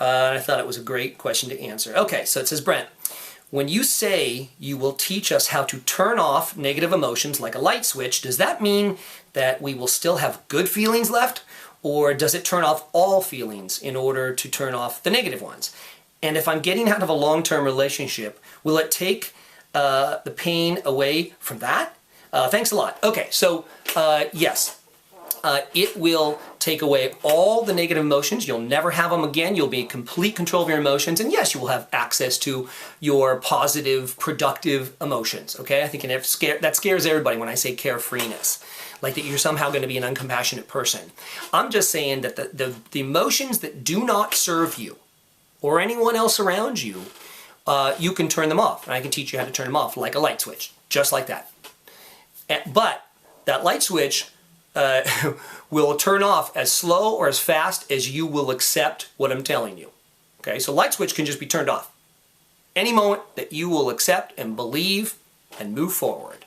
I thought it was a great question to answer. Okay, so it says, Brent, when you say you will teach us how to turn off negative emotions like a light switch, does that mean that we will still have good feelings left? Or does it turn off all feelings in order to turn off the negative ones? And if I'm getting out of a long-term relationship, will it take the pain away from that? Thanks a lot. Okay, so yes. It will take away all the negative emotions. You'll never have them again. You'll be in complete control of your emotions. And yes, you will have access to your positive, productive emotions. Okay? I think that scares everybody when I say carefreeness. Like that you're somehow going to be an uncompassionate person. I'm just saying that the emotions that do not serve you or anyone else around you, you can turn them off. And I can teach you how to turn them off like a light switch. Just like that. But that light switch will turn off as slow or as fast as you will accept what I'm telling you. Okay, so light switch can just be turned off any moment that you will accept and believe and move forward.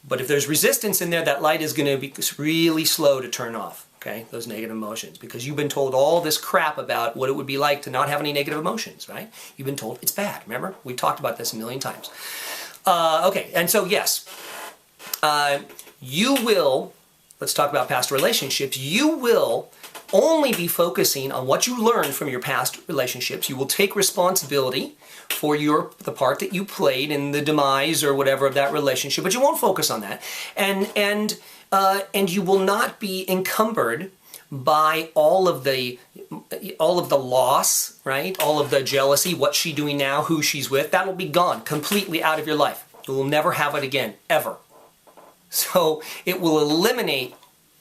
But if there's resistance in there, that light is going to be really slow to turn off, okay, those negative emotions, because you've been told all this crap about what it would be like to not have any negative emotions, right? You've been told it's bad, remember? We talked about this a million times. Okay, and so yes, you will... Let's talk about past relationships. You will only be focusing on what you learned from your past relationships. You will take responsibility for the part that you played in the demise or whatever of that relationship, but you won't focus on that. And you will not be encumbered by all of the loss, right? All of the jealousy, what's she doing now, who she's with. That will be gone, completely out of your life. You will never have it again, ever. So it will eliminate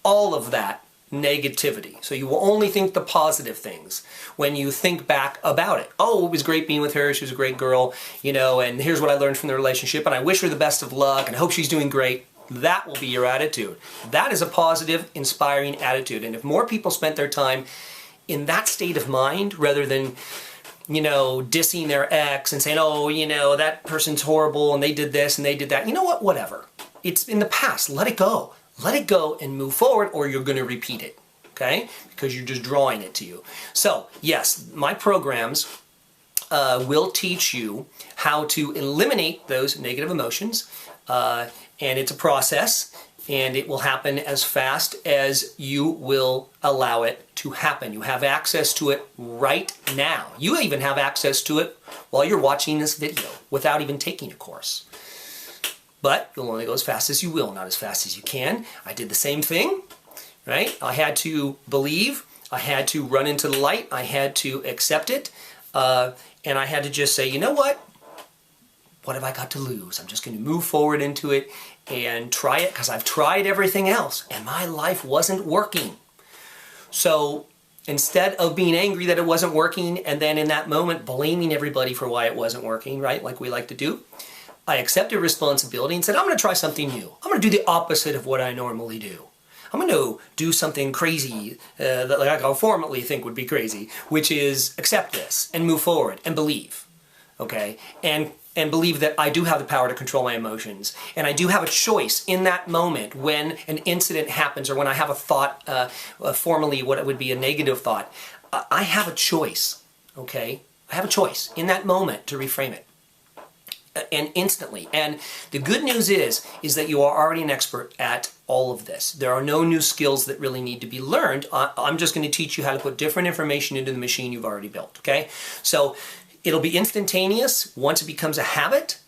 all of that negativity. So you will only think the positive things when you think back about it. Oh, it was great being with her. She was a great girl, you know, and here's what I learned from the relationship, and I wish her the best of luck, and I hope she's doing great. That will be your attitude. That is a positive, inspiring attitude. And if more people spent their time in that state of mind rather than, you know, dissing their ex and saying, oh, you know, that person's horrible and they did this and they did that. You know what? Whatever. It's in the past. Let it go. Let it go and move forward, or you're going to repeat it, okay? Because you're just drawing it to you. So, yes, my programs will teach you how to eliminate those negative emotions, and it's a process, and it will happen as fast as you will allow it to happen. You have access to it right now. You even have access to it while you're watching this video without even taking a course. But you'll only go as fast as you will, not as fast as you can. I did the same thing, right? I had to believe, I had to run into the light, I had to accept it, and I had to just say, you know what? What have I got to lose? I'm just going to move forward into it and try it, because I've tried everything else, and my life wasn't working. So instead of being angry that it wasn't working, and then in that moment blaming everybody for why it wasn't working, right, like we like to do, I accepted responsibility and said, I'm going to try something new. I'm going to do the opposite of what I normally do. I'm going to do something crazy that like I formally think would be crazy, which is accept this and move forward and believe, okay? And believe that I do have the power to control my emotions. And I do have a choice in that moment when an incident happens or when I have a thought, formally what would be a negative thought. I have a choice, okay? I have a choice in that moment to reframe it. And instantly. And the good news is that you are already an expert at all of this. There are no new skills that really need to be learned. I'm just going to teach you how to put different information into the machine you've already built, okay? So it'll be instantaneous once it becomes a habit,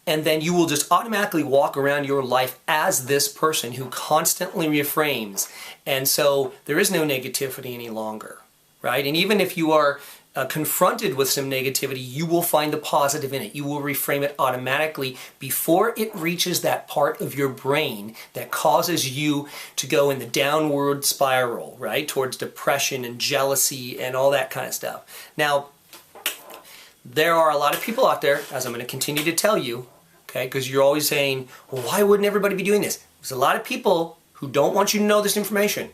and then you will just automatically walk around your life as this person who constantly reframes. And so there is no negativity any longer, right? And even if you are confronted with some negativity, you will find the positive in it. You will reframe it automatically before it reaches that part of your brain that causes you to go in the downward spiral, right? Towards depression and jealousy and all that kind of stuff. Now, there are a lot of people out there, as I'm going to continue to tell you, okay, because you're always saying, well, why wouldn't everybody be doing this? There's a lot of people who don't want you to know this information.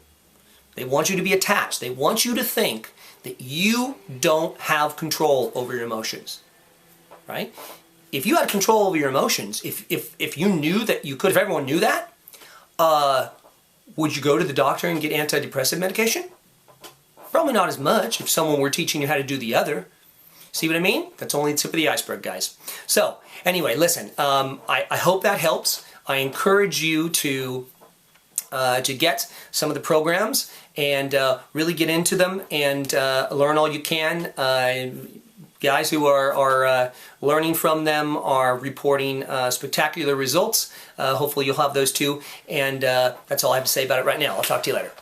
They want you to be attached. They want you to think that you don't have control over your emotions, right? If you had control over your emotions, if you knew that you could, if everyone knew that, would you go to the doctor and get antidepressant medication? Probably not as much if someone were teaching you how to do the other. See what I mean? That's only the tip of the iceberg, guys. So anyway, listen, I hope that helps. I encourage you to get some of the programs and really get into them and learn all you can. Guys who are learning from them are reporting spectacular results. Hopefully you'll have those too. And that's all I have to say about it right now. I'll talk to you later.